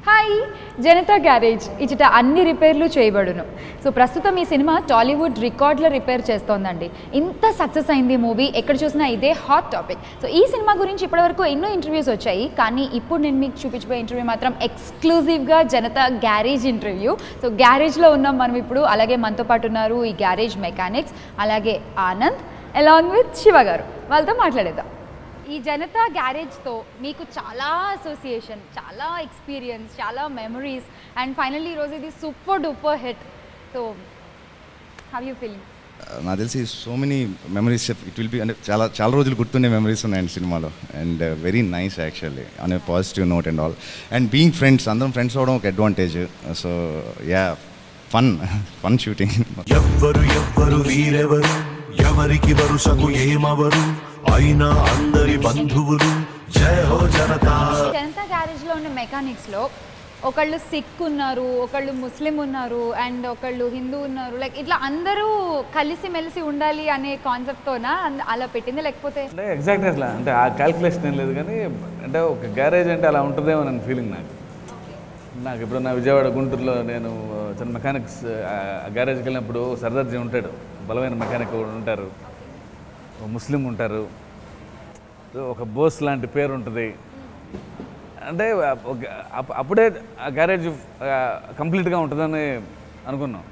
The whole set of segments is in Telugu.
హాయ్ జనతా గ్యారేజ్ ఇచ్చట అన్ని రిపేర్లు చేయబడును. సో ప్రస్తుతం ఈ సినిమా టాలీవుడ్ రికార్డుల రిపేర్ చేస్తోందండి. ఇంత సక్సెస్ అయింది మూవీ, ఎక్కడ చూసినా ఇదే హాట్ టాపిక్. సో ఈ సినిమా గురించి ఇప్పటివరకు ఎన్నో ఇంటర్వ్యూస్ వచ్చాయి, కానీ ఇప్పుడు నేను మీకు చూపించబోయే ఇంటర్వ్యూ మాత్రం ఎక్స్క్లూజివ్గా జనతా గ్యారేజ్ ఇంటర్వ్యూ. సో గ్యారేజ్లో ఉన్నాం మనం ఇప్పుడు. అలాగే మనతో పాటు ఉన్నారు ఈ గ్యారేజ్ మెకానిక్స్, అలాగే ఆనంద్ అలాంగ్ విత్ శివ గారు. వాళ్ళతో మాట్లాడేద్దాం. ఈ జనతా గ్యారేజ్తో మీకు చాలా అసోసియేషన్, చాలా ఎక్స్పీరియన్స్, చాలా మెమరీస్, అండ్ ఫైనల్లీ ఈరోజు ఇది super duper hit. So how you feeling? నాకు తెలిసి so many memories it will be, అంటే చాలా రోజులు గుర్తుండే మెమరీస్ ఉన్నాయండి సినిమాలో. And very nice actually on a positive note and all. And being friends, అందరం ఫ్రెండ్స్ అవడం ఒక advantage. So yeah, fun shooting. ఎవ్వరు వీరెవరు, ఎవరికి వరుసకు ఏమవరు, అయినా అందరి బంధువులు, జయ హో జనతా. జనతా గ్యారేజ్లో ఉన్న మెకానిక్స్లో ఒకళ్ళు సిక్ ఉన్నారు, ఒకళ్ళు ముస్లిం ఉన్నారు, అండ్ ఒకళ్ళు హిందూ ఉన్నారు. లైక్ ఇట్లా అందరూ కలిసి మెలిసి ఉండాలి అనే కాన్సెప్ట్తోనా అలా పెట్టింది, లేకపోతే అంటే ఎగ్జాక్ట్గా అట్లా అంటే ఆ క్యాల్కులేషన్ ఏం లేదు, కానీ అంటే ఒక గ్యారేజ్ అంటే అలా ఉంటుందేమో అని ఫీలింగ్ నాకు ఇప్పుడు నా విజయవాడ గుంటూరులో నేను చిన్న మెకానిక్స్ గ్యారేజ్కి వెళ్ళినప్పుడు సర్దార్జీ ఉంటాడు, బలమైన మెకానిక్ ఉంటారు, ముస్లిం ఉంటారు, ఒక బోస్ లాంటి పేరు ఉంటుంది. అంటే అప్పుడే ఆ గ్యారేజ్ కంప్లీట్గా ఉంటుందని అనుకున్నాం.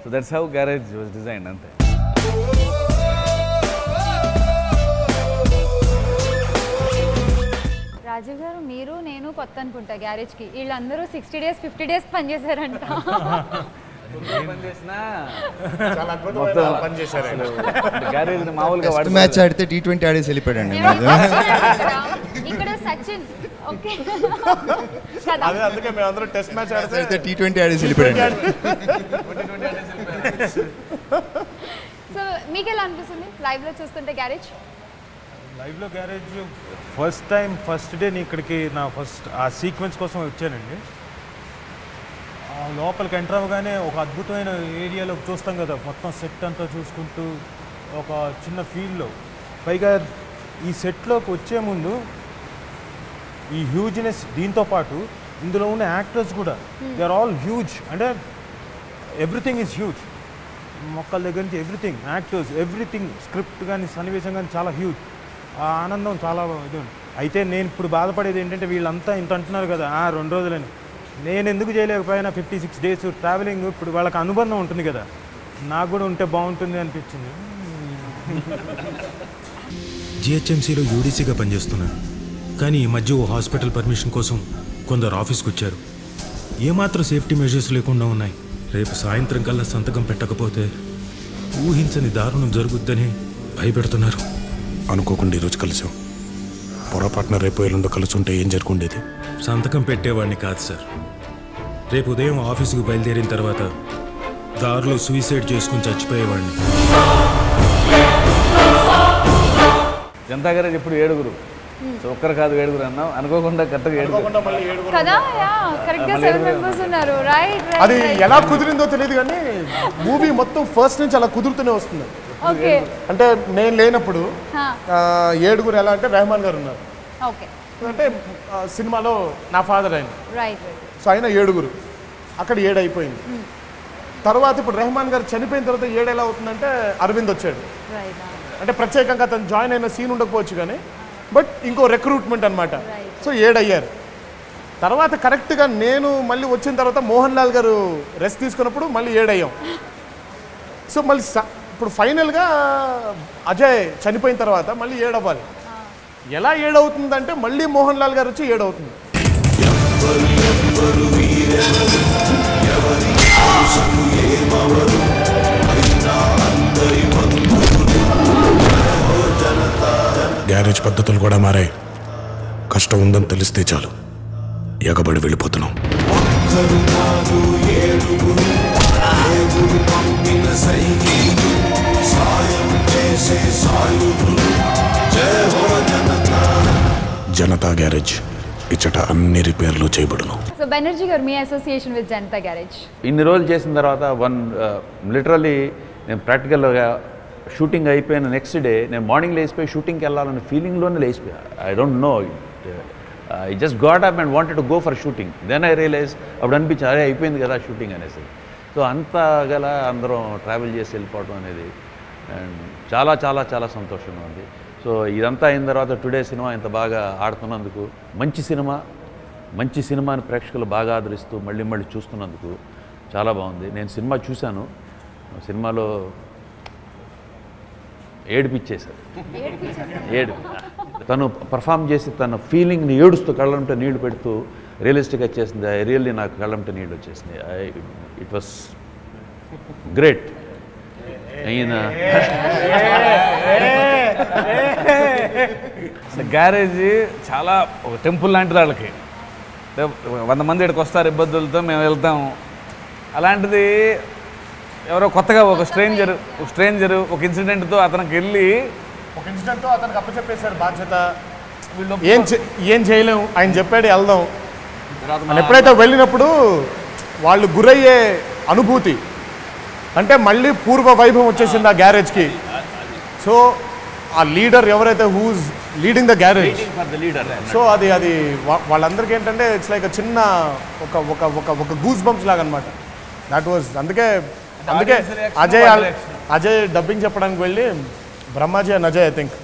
So that's how garage was design. అంతే. రాజీవ్ గారు, మీరు నేను కొత్త అనుకుంటా గ్యారేజ్కి. వీళ్ళందరూ 60 days 50 days పనిచేశారంట. మ్యాచ్ ఆడితే T20 ఆడేసి వెళ్ళిపోయాడండి. ఇక్కడ సచిన్ అందుకే మేమందరం టెస్ట్ మ్యాచ్ ఆడితే T20 ఆడేసి వెళ్ళిపోయాడు. సో మీకు ఎలా అనిపిస్తుంది లైవ్లో చూస్తుంటే గ్యారేజ్? లైవ్లో గ్యారేజ్ ఫస్ట్ డే నేను ఇక్కడికి ఆ సీక్వెన్స్ కోసం వచ్చానండి. లోపలికి ఎంటర్ అవ్వగానే ఒక అద్భుతమైన ఏరియాలో చూస్తాం కదా, మొత్తం సెట్ అంతా చూసుకుంటూ ఒక చిన్న ఫీల్డ్లో. పైగా ఈ సెట్లోకి వచ్చే ముందు ఈ హ్యూజ్నెస్, దీంతో పాటు ఇందులో ఉన్న యాక్టర్స్ కూడా దే ఆర్ ఆల్ హ్యూజ్. అంటే ఎవ్రీథింగ్ ఈజ్ హ్యూజ్. మొక్కల దగ్గర నుంచి ఎవ్రీథింగ్, యాక్టర్స్, ఎవ్రీథింగ్, స్క్రిప్ట్ కానీ సన్నివేశం కానీ చాలా హ్యూజ్. ఆ ఆనందం చాలా ఇది. అయితే నేను ఇప్పుడు బాధపడేది ఏంటంటే, వీళ్ళంతా ఇంత అంటున్నారు కదా 2 రోజులని, నేను ఎందుకు చేయలేకపోయినా 56 days ట్రావెలింగ్. ఇప్పుడు వాళ్ళకి అనుబంధం ఉంటుంది కదా, నాకు కూడా ఉంటే బాగుంటుంది అనిపించింది. జిహెచ్ఎంసీలో యూడీసీగా పనిచేస్తున్నాను, కానీ ఈ మధ్య ఓ హాస్పిటల్ పర్మిషన్ కోసం కొందరు ఆఫీస్కి వచ్చారు. ఏమాత్రం సేఫ్టీ మెజర్స్ లేకుండా ఉన్నాయి. రేపు సాయంత్రం కల్లా సంతకం పెట్టకపోతే ఊహించని దారుణం జరుగుద్దని భయపెడుతున్నారు. అనుకోకుండా ఈరోజు కలిసాం. పొరపాటున రేపు ఎల్లుండో కలుసుంటే ఏం జరుగుండేది? సంతకం పెట్టేవాడిని కాదు సార్. రేపు ఉదయం ఆఫీసుకు బయలుదేరిన తర్వాత దారిలో సూసైడ్ చేసుకుని చచ్చిపోయేవాడిని. జనతా గ్యారేజ్ ఇప్పుడు 7. సో ఒక్కరు కాదు 7 అన్నాం, అనుకోకుండా కరెక్ట్గా 7 కదా. కరెక్ట్గా 7 members ఉన్నారు. రైట్. అది ఎలా కుదిరిందో తెలియదు, కానీ మూవీ మొత్తం ఫస్ట్ నుంచి అలా కుదురుతూనే వస్తుంది. ఓకే. అంటే నేను లేనప్పుడు 7 ఎలా అంటే రెహమాన్ గారు ఉన్నారు. ఓకే. అంటే సినిమాలో నా ఫాదర్ ఆయన. రైట్. సో ఆయన 7. అక్కడ 7 అయిపోయింది. తర్వాత ఇప్పుడు రెహమాన్ గారు చనిపోయిన తర్వాత 7 ఎలా అవుతుందంటే అరవింద్ వచ్చాడు. అంటే ప్రత్యేకంగా అతను జాయిన్ అయిన సీన్ ఉండకపోవచ్చు, కానీ బట్ ఇంకో రిక్రూట్మెంట్ అనమాట. సో 7 అయ్యారు. తర్వాత కరెక్ట్గా నేను మళ్ళీ వచ్చిన తర్వాత మోహన్ లాల్ గారు రెస్ట్ తీసుకున్నప్పుడు మళ్ళీ 7 అయ్యాం. సో మళ్ళీ ఇప్పుడు ఫైనల్గా అజయ్ చనిపోయిన తర్వాత మళ్ళీ 7 అవ్వాలి. ఎలా 7 అవుతుందంటే మళ్ళీ మోహన్ లాల్ గారు వచ్చి 7 అవుతుంది. గ్యారేజ్ పద్ధతులు కూడా మారాయి. కష్టం ఉందని తెలిస్తే చాలు ఎగబడి వెళ్ళిపోతున్నాం. జనతా గ్యారేజ్ ఇచ్చట అన్ని రిపేర్లు చేయబడును. సో బెనర్జీ గారు, మీ అసోసియేషన్ విత్ జనతా గ్యారేజ్? ఇన్ని రోజులు చేసిన తర్వాత లిటరల్లీ నేను ప్రాక్టికల్గా షూటింగ్ అయిపోయిన నెక్స్ట్ డే నేను మార్నింగ్ లేచిపోయి షూటింగ్కి వెళ్ళాలన్న ఫీలింగ్లోనే లేచిపోయా. I don't know I just got up and wanted to go for shooting. Then I realise అప్పుడు అనిపించింది అదే అయిపోయింది కదా షూటింగ్ అనేసి. సో అంత గల అందరం ట్రావెల్ చేసి వెళ్ళిపోవడం అనేది అండ్ చాలా చాలా చాలా సంతోషంగా ఉంది. సో ఇదంతా అయిన తర్వాత టుడే సినిమా ఇంత బాగా ఆడుతున్నందుకు, మంచి సినిమాని ప్రేక్షకులు బాగా ఆదరిస్తూ మళ్ళీ చూస్తున్నందుకు చాలా బాగుంది. నేను సినిమా చూశాను, సినిమాలో ఏడిపించేశారు. తను పర్ఫామ్ చేసి తన ఫీలింగ్ని ఏడుస్తూ కళ్ళంటే నీళ్లు పెడుతూ రియలిస్టిక్గా చేసింది. రియల్లీ నాకు కళ్ళంటే నీళ్ళు వచ్చేసింది. It was great. అయిన గ్యారేజీ చాలా ఒక టెంపుల్ లాంటిది వాళ్ళకి. 100 మంది ఇక్కడికి వస్తారు ఇబ్బందులతో, మేము వెళ్తాము. అలాంటిది ఎవరో కొత్తగా ఒక స్ట్రేంజరు ఒక ఇన్సిడెంట్తో అతనికి వెళ్ళి ఒక ఇన్సిడెంట్తో అతనికి అప్పచెప్పేశారు బాధ్యత. ఏం చేయలేము, ఆయన చెప్పాడు వెళ్దాం. మనం ఎప్పుడైతే వెళ్ళినప్పుడు వాళ్ళు గురయ్యే అనుభూతి అంటే మళ్ళీ పూర్వ వైభవం వచ్చేసింది ఆ గ్యారేజ్కి. సో ఆ లీడర్ ఎవరైతే who's leading the garage, so అది వాళ్ళందరికీ ఏంటంటే ఇట్స్ లైక్ చిన్న ఒక గూస్ బంప్స్ లాగా అనమాట. దట్ వాజ్ అందుకే అజయ్ డబ్బింగ్ చెప్పడానికి వెళ్ళి, Brahmaji and Ajay I think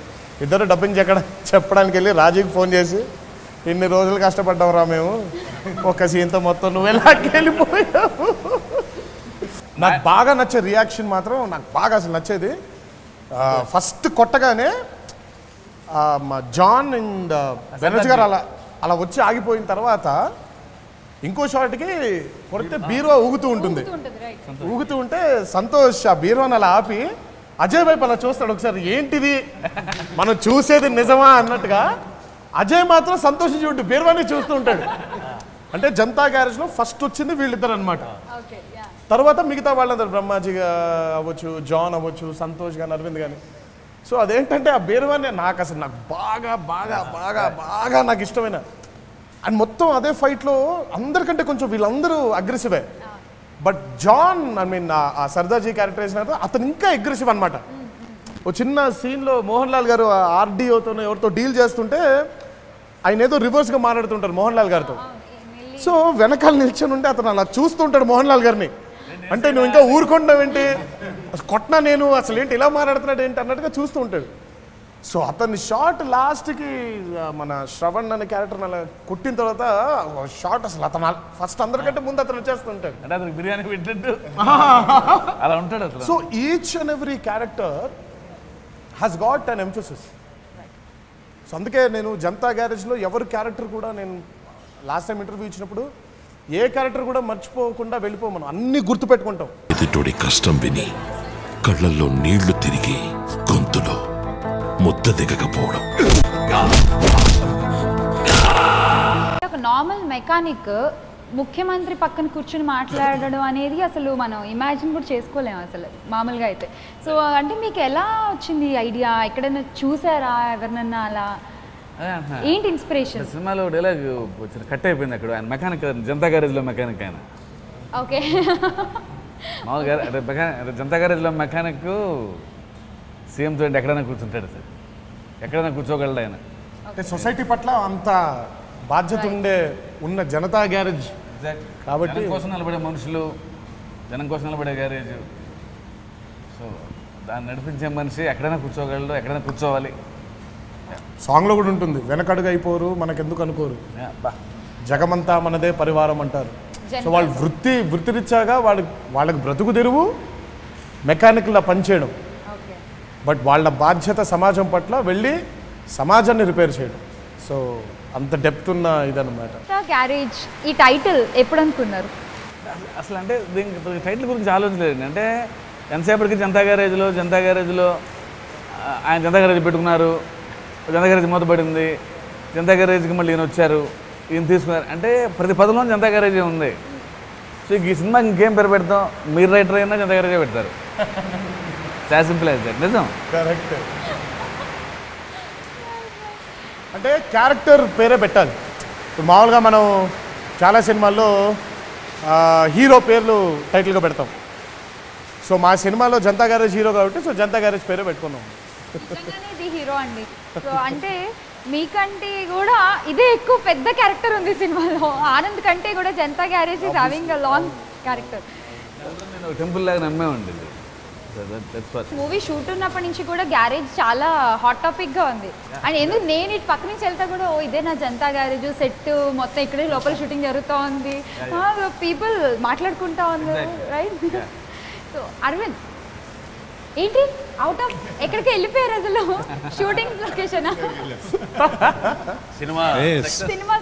ఇద్దరు డబ్బింగ్ చెప్పడానికి వెళ్ళి రాజీకి ఫోన్ చేసి, ఇన్ని రోజులు కష్టపడ్డాం రా మేము, ఒక సీన్తో మొత్తం నువ్వు ఎలాగ వెళ్ళిపోయావు. నాకు బాగా నచ్చే రియాక్షన్ మాత్రం నాకు బాగా అసలు నచ్చేది, ఫస్ట్ కొట్టగానే మా జాన్ అండ్ బెనర్జీ గారు అలా వచ్చి ఆగిపోయిన తర్వాత ఇంకో షాట్కి కొడితే బీరువా ఊగుతూ ఉంటుంది. ఊగుతూ ఉంటే సంతోష్ ఆ బీరువాని అలా ఆపి అజయ్ వైపు అలా చూస్తాడు ఒకసారి, ఏంటిది మనం చూసేది నిజమా అన్నట్టుగా. అజయ్ మాత్రం సంతోషించి ఉంటూ బీరువాని చూస్తూ ఉంటాడు. అంటే జనతా గ్యారేజ్లో ఫస్ట్ వచ్చింది వీళ్ళిద్దరు అనమాట. తర్వాత మిగతా వాళ్ళందరూ బ్రహ్మాజీ అవ్వచ్చు, జాన్ అవ్వచ్చు, సంతోష్ కానీ, అరవింద్ కానీ. సో అదేంటంటే ఆ బీరువాని నాకు బాగా బాగా బాగా బాగా నాకు ఇష్టమైన. అండ్ మొత్తం అదే ఫైట్లో అందరికంటే కొంచెం వీళ్ళందరూ అగ్రెసివే. బట్ జాన్ ఐ మీన్ ఆ సర్దార్జీ క్యారెక్టర్ వేసిన అతను ఇంకా అగ్రెసివ్ అనమాట. ఓ చిన్న సీన్లో మోహన్ లాల్ గారు ఆర్డీఓతో ఎవరితో డీల్ చేస్తుంటే ఆయన ఏదో రివర్స్గా మాట్లాడుతుంటారు మోహన్ లాల్ గారితో. సో వెనకాల నిల్చొని ఉంటే అతను అలా చూస్తుంటాడు మోహన్ లాల్ గారిని. అంటే నువ్వు ఇంకా ఊరుకుంటావేంటి, కొట్టినా నేను అసలు ఏంటి ఇలా మాట్లాడుతున్నాడు ఏంటి అన్నట్టుగా చూస్తూ ఉంటాడు. సో అతని షాట్ లాస్ట్కి మన శ్రవణ్ అనే క్యారెక్టర్ అలా కొట్టిన తర్వాత షాట్ అసలు అతను ఫస్ట్ అందరికంటే ముందు అతను వచ్చేస్తుంటాడు. అంటే అతనికి బిర్యానీ పెట్టినట్టు అలా ఉంటాడు అసలు. So each and every character has got an emphasis. So అందుకే నేను జనతా గ్యారేజ్లో ఎవరి క్యారెక్టర్ కూడా నేను లాస్ట్ టైం ఇంటర్వ్యూ ఇచ్చినప్పుడు ఏ క్యారెక్టర్ కూడా మర్చిపోకుండా వెళ్ళిపోమను, అన్ని గుర్తుపెట్టుకుంటాం. ఎదుటి కష్టం విని కళ్ళల్లో నీళ్లు తిరిగి గొంతులో ముద్ద దిగకపోవడం. ఒక నార్మల్ మెకానిక్ ముఖ్యమంత్రి పక్కన కూర్చుని మాట్లాడడం అనేది అసలు మనం ఇమాజిన్ కూడా చేసుకోలేము అసలు మామూలుగా అయితే. సో అంటే మీకు ఎలా వచ్చింది ఐడియా, ఎక్కడైనా చూసారా ఎవరినన్నా అలా, ఏంటి ఇన్స్పిరేషన్? సినిమాలో డైలాగ్ కట్ అయిపోయింది అక్కడ. ఆయన మెకానిక్, జనతా గ్యారేజ్లో మెకానిక్ ఆయన. ఓకే, మామూలుగా జనతా గ్యారేజ్లో మెకానిక్ సీఎంతో ఎక్కడైనా కూర్చుంటాడు సార్, ఎక్కడైనా కూర్చోగలడు ఆయన. అంటే సొసైటీ పట్ల అంత బాధ్యత ఉన్న జనతా గ్యారేజ్ కాబట్టి జనం కోసం నిలబడే మనుషులు, జనం కోసం నిలబడే గ్యారేజ్. సో దాన్ని నడిపించే మనిషి ఎక్కడైనా కూర్చోగలడు, ఎక్కడైనా కూర్చోవాలి. సాంగ్లో కూడా ఉంటుంది, వెనకడుగు అయిపోరు మనకెందుకు అనుకోరు, జగమంతా మనదే పరివారం అంటారు. సో వాళ్ళు వృత్తిరీత్యాగా వాళ్ళకి బ్రతుకు తెరువు మెకానిక్లా పనిచేయడం. బట్ వాళ్ళ బాధ్యత సమాజం పట్ల వెళ్ళి సమాజాన్ని రిపేర్ చేయడం. సో అంత డెప్త్ ఉన్న ఇదన్నమాట గ్యారేజ్. ఈ టైటిల్ ఎప్పుడు అనుకున్నారు అసలు? అంటే దీనికి టైటిల్ గురించి ఆలోచించలేదు. అంటే ఎంతసేపటికి జనతా గ్యారేజ్లో ఆయన జనతా గ్యారేజ్ పెట్టుకున్నారు, జనతా గ్యారేజ్ మూతపడింది, జనతా గ్యారేజ్కి మళ్ళీ ఈయన వచ్చారు, ఈయన తీసుకున్నారు. అంటే ప్రతి పదంలో జనతా గ్యారేజే ఉంది. సో ఈ సినిమాకి ఇంకేం పేరు పెడతాం, మీరు రైటర్ అయినా జనతా గ్యారేజే పెడతారు. చాలా సింపుల్ అయితే నిజం. కరెక్ట్. అంటే క్యారెక్టర్ పేరే పెట్టాలి. మామూలుగా మనం చాలా సినిమాల్లో హీరో పేర్లు టైటిల్గా పెడతాం. సో మా సినిమాలో జనతా గ్యారేజ్ హీరో కాబట్టి సో జనతా గ్యారేజ్ పేరే పెట్టుకున్నాం. ఇది హీరో అండి. సో అంటే మీకంటే కూడా ఇదే ఎక్కువ పెద్ద క్యారెక్టర్ ఉంది సినిమాలో. ఆనంద్ కంటే కూడా Janata garage is having a long character. నేను టెంపుల్ లాగా నమ్మే ఉండేది. మూవీ షూట్ ఉన్నప్పటి నుంచి కూడా గ్యారేజ్ చాలా హాట్ టాపిక్గా ఉంది. అండ్ ఎందుకు నేను ఇటు పక్క నుంచి వెళ్తా కూడా ఓ ఇదే నా జనతా గ్యారేజ్ సెట్ మొత్తం ఇక్కడే లోపల షూటింగ్ జరుగుతూ ఉంది, పీపుల్ మాట్లాడుకుంటా ఉంది, రైట్? సో అరవింద్ ఏంటి అవుట్ ఆఫ్ ఎక్కడికి వెళ్ళిపోయారు అసలు? షూటింగ్ లొకేషన్ సినిమా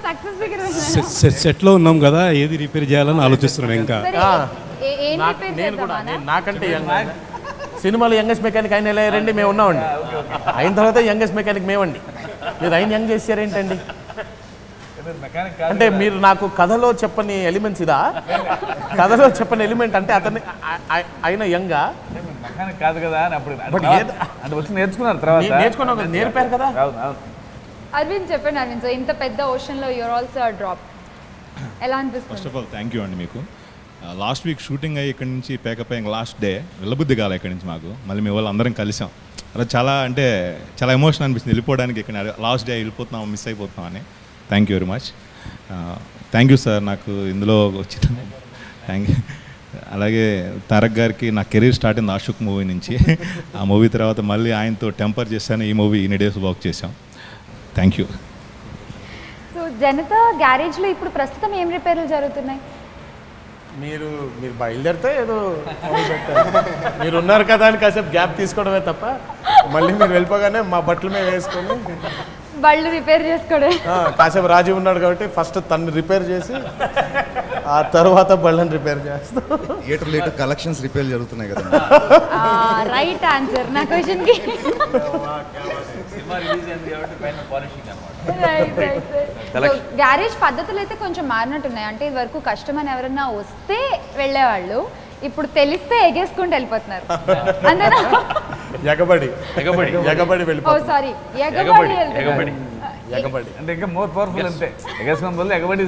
సక్సెస్ దగ్గర సెట్లో ఉన్నాం కదా, ఏది రిపేర్ చేయాలని ఆలోచిస్తున్నాం. ఇంకా ఏం రిపేర్ చేద్దామా? నాకంటే సినిమాలో యంగెస్ట్ మెకానిక్ ఆయన ఎలా రండి, మేము ఉన్నామండి. అయిన తర్వాత యంగెస్ట్ మెకానిక్ మేమండి. మీరు ఆయన యంగ్ చేశారేంటండి? అంటే మీరు నాకు కథలో చెప్పని ఎలిమెంట్స్ ఇదా? కథలో చెప్పని ఎలిమెంట్ అంటే అతన్ని ఆయన యంగా కాదు కదా అని అప్పుడు అంటే వచ్చి నేర్చుకున్నారు, తర్వాత నేర్చుకున్నాం, నేర్పారు కదా. అరవింద్ చెప్పండి. అరవింద్, సో ఇంత పెద్ద ఓషన్లో యూర్ ఆల్సో డ్రాప్, ఎలా అనిపిస్తుంది? First of all thank you అండి మీకు. లాస్ట్ వీక్ షూటింగ్ అయ్యి ఇక్కడి నుంచి పేకప్ అయ్యి లాస్ట్ డే వెళ్ళబుద్ధి కాలే ఇక్కడి నుంచి మాకు. మళ్ళీ మీ వాళ్ళు అందరం కలిసాం. అలా చాలా అంటే చాలా ఎమోషన్ అనిపిస్తుంది వెళ్ళిపోవడానికి. ఇక్కడ లాస్ట్ డే వెళ్ళిపోతున్నాం, మిస్ అయిపోతున్నాం అని. Thank you very much. Thank you sir నాకు ఇందులో వచ్చిన. Thank you. అలాగే తారక్ గారికి నా కెరీర్ స్టార్ట్ అయింది ఆషుక్ మూవీ నుంచి. ఆ మూవీ తర్వాత మళ్ళీ ఆయనతో టెంపర్ చేశాను, ఈ మూవీ ఇన్ని డేస్ వర్క్ చేసాం. Thank you. సో జనతా గ్యారేజ్లో ఇప్పుడు ప్రస్తుతం ఏం రిపేర్లు జరుగుతున్నాయి? మీరు బయలుదేరితే ఏదో మీరు ఉన్నారు కదా అని కాసేపు గ్యాప్ తీసుకోవడమే తప్ప మళ్ళీ మీరు వెళ్ళిపోగానే మా బట్టలు మేము వేసుకొని బళ్ళు రిపేర్ చేసుకోవడం. కాసేపు రాజీవ్ ఉన్నాడు కాబట్టి ఫస్ట్ తను రిపేర్ చేసి ఆ తర్వాత బళ్ళని రిపేర్ చేస్తాం. థియేటర్ కలెక్షన్స్ రిపేర్ జరుగుతున్నాయి కదా. రైట్ ఆన్సర్ నా క్వశ్చన్కి. గ్యారేజ్ పద్ధతులు అయితే కొంచెం మారినట్టున్నాయి. అంటే ఇది వరకు కస్టమర్ ఎవరన్నా వస్తే వెళ్ళేవాళ్ళు, ఇప్పుడు తెలిస్తే ఎగేసుకుంటూ వెళ్ళిపోతున్నారు. అంతేనా? ఎగబడి వెళ్ళిపోతారు. సారీ, ఎగబడి అంటే ఇంకా మోర్ పవర్ఫుల్. అంతే ఎగేసుకోవడం వల్ల ఎగబడి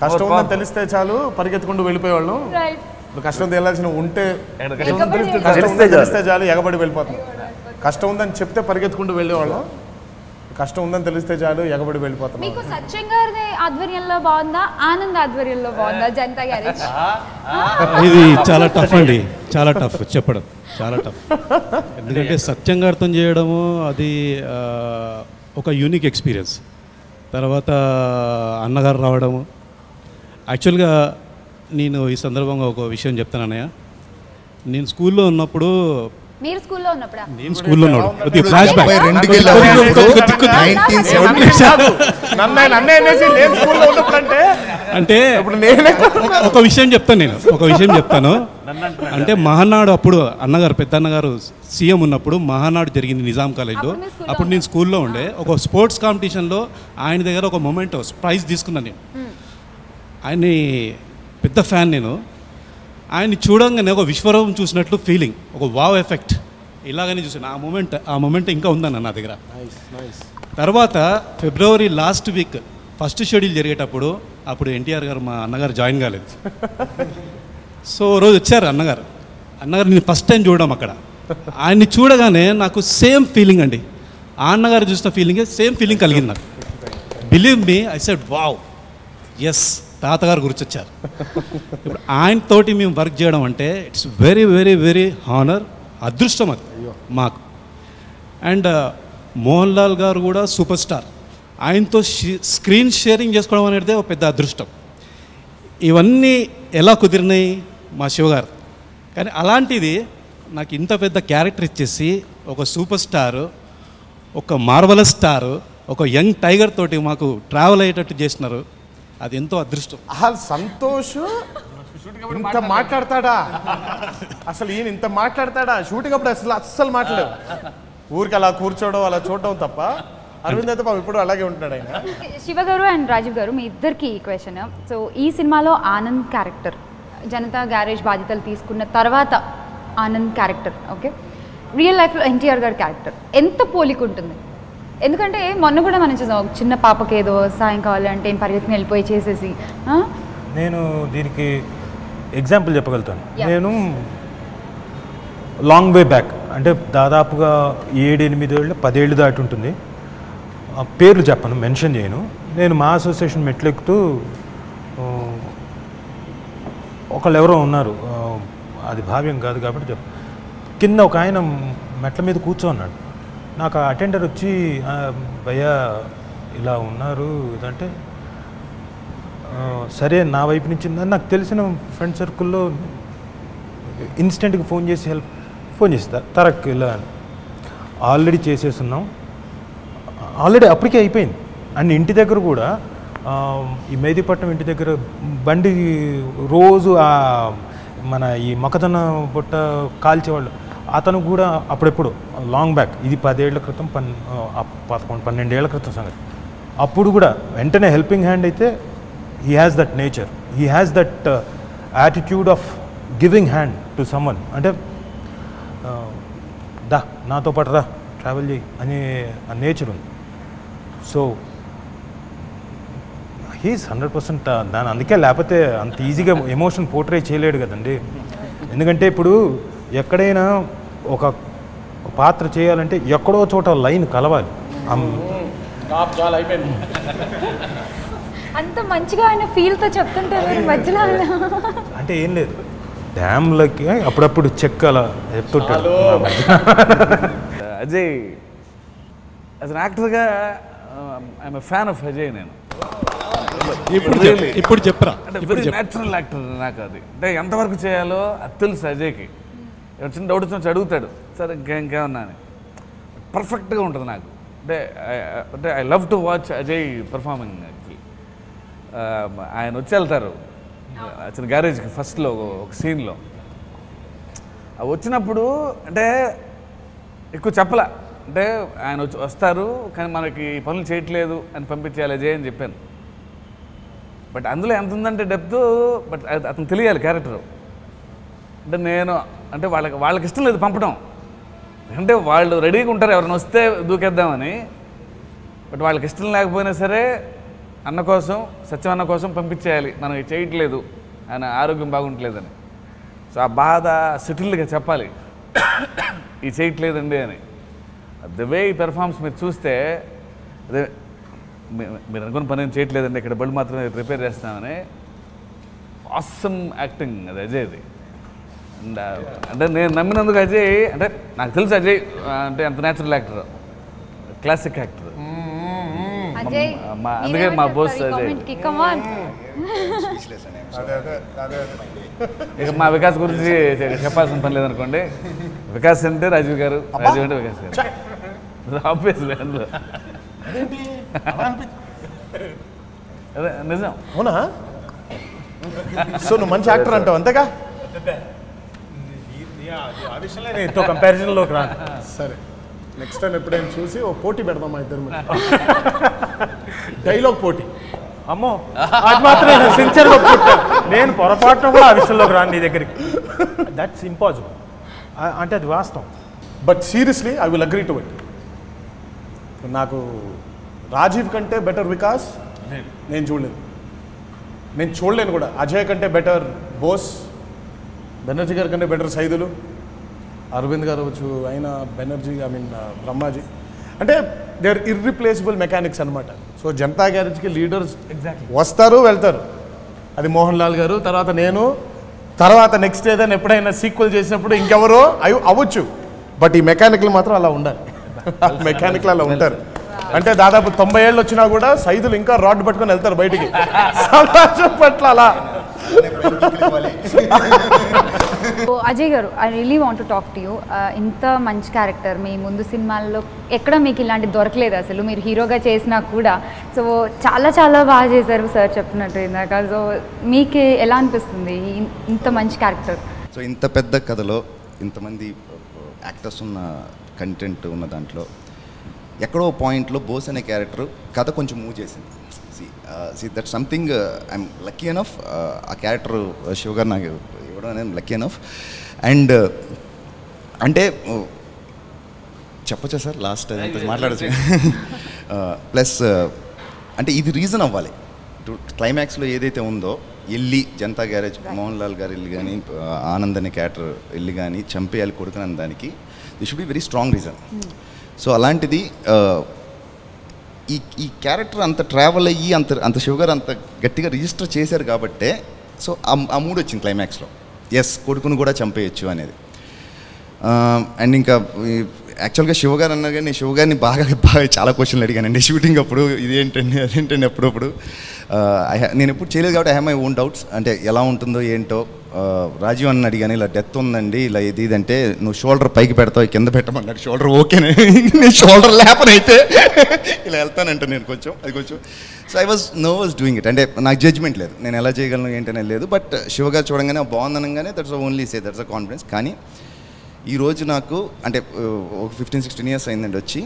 కష్టం ఉందని తెలిస్తే చాలు పరిగెత్తుకుంటూ వెళ్ళిపోయేవాళ్ళు. కష్టం తెలియాల్సిన ఉంటే తెలిస్తే చాలు ఎగబడి వెళ్ళిపోతున్నాం. కష్టం ఉందని చెప్తే పరిగెత్తుకుంటూ వెళ్ళేవాళ్ళం, కష్టం ఉందని తెలిస్తే చాలు ఎగబడి వెళ్ళిపోతాం. మీకు సత్యం గారి ఆధ్వర్యంలో బాగుందా, ఆనంద్ ఆధ్వర్యంలో బాగుందా జనతా గ్యారేజ్? ఇది చాలా టఫ్ అండి, చాలా టఫ్ చెప్పడం, చాలా టఫ్. ఎందుకంటే సత్యం గారితో చేయడము అది ఒక యూనిక్ ఎక్స్పీరియన్స్. తర్వాత అన్నగారు రావడము. యాక్చువల్గా నేను ఈ సందర్భంగా ఒక విషయం చెప్తాను అన్నయ్య. నేను స్కూల్లో ఉన్నప్పుడు, మీరు స్కూల్లో ఉన్నప్పుడు, నేను స్కూల్లో ఉన్నాడు ఫ్లాష్ బ్యాక్ అంటే ఒక విషయం చెప్తాను, నేను ఒక విషయం చెప్తాను. అంటే మహానాడు అప్పుడు అన్నగారు పెద్ద అన్నగారు సీఎం ఉన్నప్పుడు మహానాడు జరిగింది నిజాం కాలేజ్లో. అప్పుడు నేను స్కూల్లో ఉండే. ఒక స్పోర్ట్స్ కాంపిటీషన్లో ఆయన దగ్గర ఒక మొమెంటో ప్రైజ్ తీసుకున్నాను నేను. ఆయన్ని పెద్ద ఫ్యాన్ నేను. ఆయన్ని చూడంగానే ఒక విశ్వరూపం చూసినట్లు ఫీలింగ్, ఒక వావ్ ఎఫెక్ట్ ఇలాగనే చూసాను. ఆ మూమెంట్ ఇంకా ఉందన్న నా దగ్గర. తర్వాత ఫిబ్రవరి లాస్ట్ వీక్ ఫస్ట్ షెడ్యూల్ జరిగేటప్పుడు అప్పుడు ఎన్టీఆర్ గారు మా అన్నగారు జాయిన్ కాలేదు. సో రోజు వచ్చారు అన్నగారు నేను ఫస్ట్ టైం చూడడం అక్కడ. ఆయన్ని చూడగానే నాకు సేమ్ ఫీలింగ్ అండి, ఆ అన్నగారు చూసిన ఫీలింగే సేమ్ ఫీలింగ్ కలిగింది నాకు. Believe me, I said wow, yes తాతగారు గుర్తొచ్చారు. ఇప్పుడు ఆయనతోటి మేము వర్క్ చేయడం అంటే it's very very very honour, అదృష్టం అది మాకు. అండ్ మోహన్ లాల్ గారు కూడా సూపర్ స్టార్, ఆయనతో స్క్రీన్ షేరింగ్ చేసుకోవడం అనేది ఒక పెద్ద అదృష్టం. ఇవన్నీ ఎలా కుదిరినాయి మా శివగారు. కానీ అలాంటిది నాకు ఇంత పెద్ద క్యారెక్టర్ ఇచ్చేసి ఒక సూపర్ స్టారు, ఒక మార్వలస్ స్టారు, ఒక యంగ్ టైగర్ తోటి మాకు ట్రావెల్ అయ్యేటట్టు చేసినారు. అది ఎంతో అదృష్టం. సంతోష్ ఇంత మాట్లాడతాడా అసలు? ఈయన ఇంత మాట్లాడతాడా? షూటింగ్ అప్పుడు అస్సలు మాట్లాడలేదు. ఊరికి అలా కూర్చోవడం అలా చూడడం తప్ప. అరవింద్ అయితే ఇప్పుడు అలాగే ఉంటున్నాడు ఆయన. శివ గారు అండ్ రాజీవ్ గారు, మీ ఇద్దరికి ఈ క్వశ్చన్. సో ఈ సినిమాలో ఆనంద్ క్యారెక్టర్, జనతా గ్యారేజ్ బాధ్యతలు తీసుకున్న తర్వాత ఆనంద్ క్యారెక్టర్, ఓకే, రియల్ లైఫ్లో ఎన్టీఆర్ గారి క్యారెక్టర్ ఎంత పోలిక ఉంటుంది? ఎందుకంటే మొన్న కూడా మనం చూసాం, చిన్న పాపకి ఏదో సాయం కావాలంటే పరిగెత్తుని వెళ్ళిపోయి చేసేసి. నేను దీనికి ఎగ్జాంపుల్ చెప్పగలుగుతాను. నేను లాంగ్ వే బ్యాక్, అంటే దాదాపుగా 7-8 ఏళ్ళు 10 ఏళ్ళు దాటి ఉంటుంది. పేర్లు చెప్పను, మెన్షన్ చేయను. నేను మా అసోసియేషన్ మెట్లెక్కుతూ ఒకళ్ళు ఎవరో ఉన్నారు, అది భావ్యం కాదు కాబట్టి కింద ఒక ఆయన మెట్ల మీద కూర్చోన్నాడు. నాకు అటెండర్ వచ్చి భయ్యా ఇలా ఉన్నారు ఇదంటే, సరే నా వైపు నుంచి నాకు తెలిసిన ఫ్రెండ్ సర్కిల్లో ఇన్స్టెంట్గా ఫోన్ చేస్తా తరక్ ఇలా అని. ఆల్రెడీ చేసేస్తున్నాం, ఆల్రెడీ అప్పటికే అయిపోయింది. అండ్ ఇంటి దగ్గర కూడా ఈ మెహదీపట్నం ఇంటి దగ్గర బండి రోజు మన ఈ మొక్కజొన్న బుట్ట కాల్చేవాళ్ళు, అతను కూడా అప్పుడెప్పుడు లాంగ్ బ్యాక్, ఇది 10 ఏళ్ల క్రితం 11-12 ఏళ్ల క్రితం సంగతి. అప్పుడు కూడా వెంటనే హెల్పింగ్ హ్యాండ్ అయితే he has that nature, he has that attitude of giving hand to someone. అంటే దా నాతో పాటు రా ట్రావెల్ చేయి అనే ఆ నేచర్ ఉంది. సో హీస్ 100% దాని అందుకే, లేకపోతే అంత ఈజీగా ఎమోషన్ పోర్ట్రే చేయలేడు కదండి. ఎందుకంటే ఇప్పుడు ఎక్కడైనా ఒక పాత్ర చేయాలంటే ఎక్కడో చోట లైన్ కలవాలి. అంత మంచిగా ఆయన ఫీల్తో చెప్తుంటారు మధ్యలో. అంటే ఏం లేదు, డ్యామ్లకి అప్పుడప్పుడు చెక్ అలా చెప్తుంటాడు. అజయ్ యాజ్ అన్ యాక్టర్గా I'm a fan of Ajay. నేను ఇప్పుడు చెప్పరా, అంటే వెరీ న్యాచురల్ యాక్టర్ నాకు. అది అంటే ఎంతవరకు చేయాలో అది తెలుసు అజయ్కి. చిన్న డౌట్ వచ్చి అడుగుతాడు, సార్ ఇంకేమన్నా అని. పర్ఫెక్ట్గా ఉంటుంది నాకు. అంటే I love to watch Ajay performing. Actually ఆయన వచ్చి వెళ్తారు చిన్న గ్యారేజ్కి ఫస్ట్లో ఒక సీన్లో. వచ్చినప్పుడు అంటే ఎక్కువ చెప్పలా, అంటే ఆయన వస్తారు కానీ మనకి పనులు చేయట్లేదు అని పంపించేయాలి అజయ్ అని చెప్పాను. బట్ అందులో ఎంత ఉందంటే డెప్త్, బట్ అతను తెలియాలి క్యారెక్టరు. అంటే నేను అంటే వాళ్ళకి ఇష్టం లేదు పంపడం, అంటే వాళ్ళు రెడీగా ఉంటారు ఎవరైనా వస్తే దూకేద్దామని. బట్ వాళ్ళకి ఇష్టం లేకపోయినా సరే అన్న కోసం, సత్యం అన్న కోసం పంపించేయాలి, మనం చేయట్లేదు, ఆయన ఆరోగ్యం బాగుంటలేదని. సో ఆ బాధ సెటిల్డ్గా చెప్పాలి, ఇది చేయట్లేదండి అని. ద వే ఈ పెర్ఫార్మెన్స్ మీరు చూస్తే, అదే మీరు అనుకున్న పని ఏం చేయట్లేదండి, ఇక్కడ బళ్ళు మాత్రమే రిపేర్ చేస్తామని. ఆసమ్ యాక్టింగ్ అది అజయ్ది. అండ్ అంటే నేను నమ్మినందుకు అజయ్, అంటే నాకు తెలుసు అజయ్ అంటే ఎంత న్యాచురల్ యాక్టర్, క్లాసిక్ యాక్టర్. అందుకే మా బోస్ అజయ్. ఇక మా వికాస్ గురించి చెప్పాల్సిన పని లేదనుకోండి. వికాస్ అంటే రాజీవ్ గారు, రాజీవ్ అంటే వికాస్ గారు, ఆబ్వియస్లీ. అందులో అదే నిజం. అవునా? సో నువ్వు మంచి యాక్టర్ అంటావు అంతేగా? ఎంతో కంపారిజన్లోకి రా. సరే, నెక్స్ట్ టైం ఎప్పుడైనా చూసి ఓ పోటీ పెడదాం మా ఇద్దరు, డైలాగ్ పోటీ. అమ్మో, అది మాత్రం సిన్సియర్గా ఒప్పుకుంటాను. నేను పొరపాటున కూడా ఆ విషయంలోకి రాను నీ దగ్గరికి. That's impossible. అంటే అది వాస్తవం. But seriously I will agree to it. నాకు రాజీవ్ కంటే బెటర్ వికాస్ నేను చూడలేను కూడా. అజయ్ కంటే బెటర్ బోస్, బెనర్జీ గారి కంటే బెటర్ సైదులు, అరవింద్ గారు అవ్వచ్చు, అయినా బెనర్జీ, ఐ మీన్ బ్రహ్మాజీ. అంటే దే ఆర్ ఇర్రిప్లేసిబుల్ మెకానిక్స్ అనమాట. సో జనతా గ్యారేజ్కి లీడర్స్ వస్తారు వెళ్తారు. అది మోహన్ లాల్ గారు, తర్వాత నేను, తర్వాత నెక్స్ట్ ఏదైనా ఎప్పుడైనా సీక్వెల్ చేసినప్పుడు ఇంకెవరో అవ్వచ్చు. బట్ ఈ మెకానిక్లు మాత్రం అలా ఉండాలి. మెకానిక్లు అలా ఉంటారు. అంటే దాదాపు 90 ఏళ్ళు వచ్చినా కూడా సైదులు ఇంకా రాడ్ పట్టుకొని వెళ్తారు బయటికి. సమాజం పట్ల అలా. అజయ్ గారు, I really want to talk to you. ఇంత మంచి క్యారెక్టర్ మీ ముందు సినిమాల్లో ఎక్కడ మీకు ఇలాంటి దొరకలేదు అసలు, మీరు హీరోగా చేసినా కూడా. సో చాలా చాలా బాగా చేశారు సార్ చెప్పినట్టు ఇందాక. సో మీకు ఎలా అనిపిస్తుంది ఇంత మంచి క్యారెక్టర్? సో ఇంత పెద్ద కథలో ఇంతమంది యాక్టర్స్ ఉన్న కంటెంట్ ఉన్న దాంట్లో ఎక్కడో పాయింట్లో బోస్ అనే క్యారెక్టర్ కథ కొంచెం మూవ్ చేసింది. See that something I'm lucky enough. ఆ క్యారెక్టర్ శివ గారు నాకు ఇవ్వడం అనేది లక్కీ ఎనఫ్. అండ్ అంటే చెప్పచ్చా సార్ లాస్ట్ అదంతా మాట్లాడచ్చు. ప్లస్ అంటే ఇది రీజన్ అవ్వాలి. క్లైమాక్స్లో ఏదైతే ఉందో వెళ్ళి జనతా గ్యారేజ్ మోహన్ లాల్ గారు వెళ్ళి కానీ ఆనంద్ అనే క్యారెక్టర్ వెళ్ళి కానీ చంపేయాలి కొడుకున్న దానికి this should be very strong reason. So అలాంటిది ఈ క్యారెక్టర్ అంత ట్రావెల్ అయ్యి అంత శివగారు అంత గట్టిగా రిజిస్టర్ చేశారు కాబట్టే సో ఆ మూడు వచ్చింది క్లైమాక్స్లో. ఎస్, కొడుకును కూడా చంపేయచ్చు అనేది. అండ్ ఇంకా యాక్చువల్గా శివగారు అన్నారు కానీ నేను శివగారిని బాగా చాలా క్వశ్చన్లు అడిగానండి షూటింగ్ అప్పుడు. ఇదేంటండి అదేంటండి అప్పుడప్పుడు నేను ఎప్పుడు చేయలేదు కాబట్టి I have my own doubts. అంటే ఎలా ఉంటుందో ఏంటో. రాజీవ్ అన్న అడిగాను, ఇలా డెత్ ఉందండి, ఇలా ఇదంటే నువ్వు షోల్డర్ పైకి పెడతావు, కింద పెట్టమన్నాడు. షోల్డర్ ఓకేనే, నేను షోల్డర్ లేపనైతే ఇలా వెళ్తానంటే నేను కొంచెం so I was nervous doing it. అంటే నాకు జడ్జ్మెంట్ లేదు, నేను ఎలా చేయగలను ఏంటనే లేదు. బట్ శివగారు చూడంగానే బాగుందనగానే that's only say, that's a confidence. కానీ ఈరోజు నాకు అంటే ఒక 15-16 years అయిందండి వచ్చి.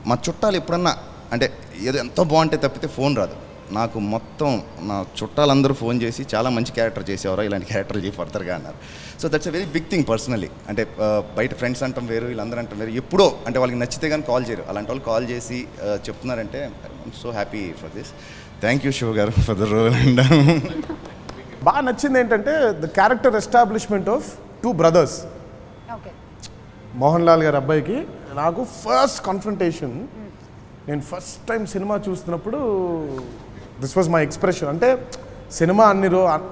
మా చుట్టాలు ఎప్పుడన్నా అంటే ఏదో ఎంతో బాగుంటే తప్పితే ఫోన్ రాదు నాకు. మొత్తం నా చుట్టాలందరూ ఫోన్ చేసి చాలా మంచి క్యారెక్టర్ చేసేవారు, ఇలాంటి క్యారెక్టర్లు చేసి ఫర్దర్గా అన్నారు. So that's a very big thing personally. అంటే బయట ఫ్రెండ్స్ అంటాం వేరు, వీళ్ళందరూ అంటాం వేరు. ఎప్పుడో అంటే వాళ్ళకి నచ్చితే కానీ కాల్ చేయరు, అలాంటి వాళ్ళు కాల్ చేసి చెప్తున్నారంటే I'm so happy for this. Thank you Shiva గారు ఫర్ ద రోల్. అండ్ బాగా నచ్చింది ఏంటంటే the character establishment of 2 brothers. Mohan Lal గారి అబ్బాయికి నాకు ఫస్ట్ కాన్ఫ్రంటేషన్. నేను ఫస్ట్ టైం సినిమా చూస్తున్నప్పుడు దిస్ వాజ్ మై ఎక్స్ప్రెషన్. అంటే సినిమా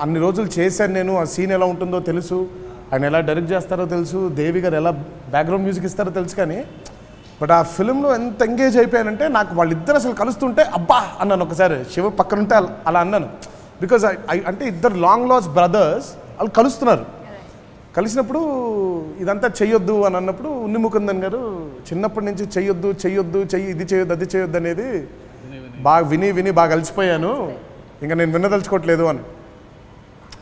అన్ని రోజులు చేశాను నేను, ఆ సీన్ ఎలా ఉంటుందో తెలుసు, ఆయన ఎలా డైరెక్ట్ చేస్తారో తెలుసు, దేవి గారు ఎలా బ్యాక్గ్రౌండ్ మ్యూజిక్ ఇస్తారో తెలుసు. కానీ బట్ ఆ ఫిల్మ్లో ఎంత ఎంగేజ్ అయిపోయానంటే నాకు వాళ్ళిద్దరు అసలు కలుస్తుంటే అబ్బా అన్నాను. ఒకసారి శివ పక్కనుంటే అలా అన్నాను. బికాజ్ అంటే ఇద్దరు లాంగ్ లాస్ బ్రదర్స్ వాళ్ళు కలుస్తున్నారు. కలిసినప్పుడు ఇదంతా చెయ్యొద్దు అని అన్నప్పుడు ఉన్ని ముకుందన్ గారు చిన్నప్పటి నుంచి చెయ్యొద్దు ఇది చేయొద్దు అది చేయొద్దు అనేది బాగా విని బాగా అలసిపోయాను, ఇంకా నేను విన్నదలుచుకోవట్లేదు అని.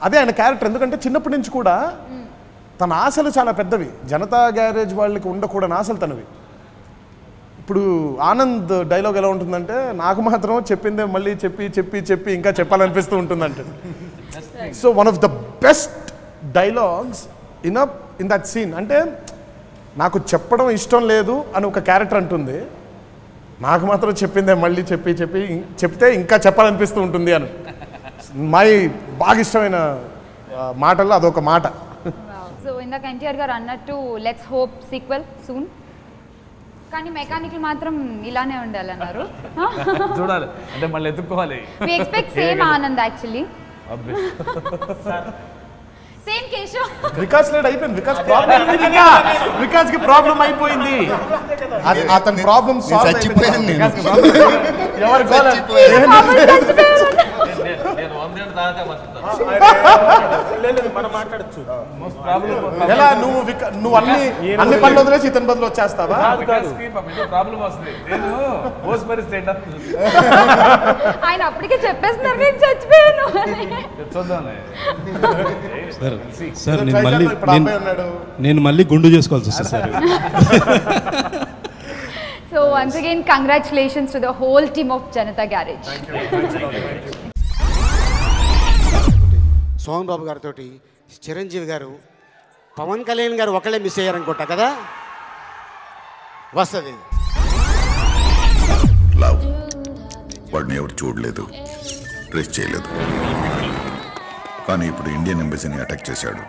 అదే ఆయన క్యారెక్టర్. ఎందుకంటే చిన్నప్పటి నుంచి కూడా తన ఆశలు చాలా పెద్దవి. జనతా గ్యారేజ్ వాళ్ళకి ఉండకూడని ఆశలు తనవి. ఇప్పుడు ఆనంద్ డైలాగ్ ఎలా ఉంటుందంటే నాకు మాత్రం చెప్పిందే మళ్ళీ చెప్పి ఇంకా చెప్పాలనిపిస్తూ ఉంటుందంటే. So one of the best dialogues in that scene. అంటే నాకు చెప్పడం ఇష్టం లేదు అని ఒక క్యారెక్టర్ అంటుంది, నాకు మాత్రం చెప్పిందే మళ్ళీ చెప్తే ఇంకా చెప్పాలనిపిస్తూ ఉంటుంది అని. బాగా ఇష్టమైన మాటల్లో అదొక మాట. సో ఇందాక ఎన్టీఆర్ గారు అన్నట్టు లెట్స్ హోప్ సీక్వెల్ సూన్, కానీ మెకానికల్ మాత్రం ఇలానే ఉండాలన్నారు. చూడాలి అంటే మళ్ళీ ఎత్తుకోవాలి. We expect same Anand actually. Same Keshav. Vikas late అయిపోయింది. వికాస్ కి ప్రాబ్లం అయిపోయింది. అతని ప్రాబ్లం సాల్వ్ అయిపోయింది. ఎవరు ఎలా నువ్వు అన్ని పనులు వదిలేసి ఇతని బదులు వచ్చేస్తావా? ప్రాబ్లం వస్తుంది. ఆయన అప్పటికే చెప్పేస్తున్నారు నేను చచ్చిపోయాను. సార్ నేను మళ్ళీ గుండు చేసుకోవాల్సి వస్తుంది sir. So once again congratulations to the whole team of Janata Garage. Sohan Babu గారితో చిరంజీవి గారు, పవన్ కళ్యాణ్ గారు ఒకళ్ళే మిస్ అయ్యారనుకుంటా కదా. వస్తుంది లవ్ వాడిని ఎవరు చూడలేదు, ట్రేస్ చేయలేదు. కానీ ఇప్పుడు ఇండియన్ ఎంబసీని అటాక్ చేశాడు.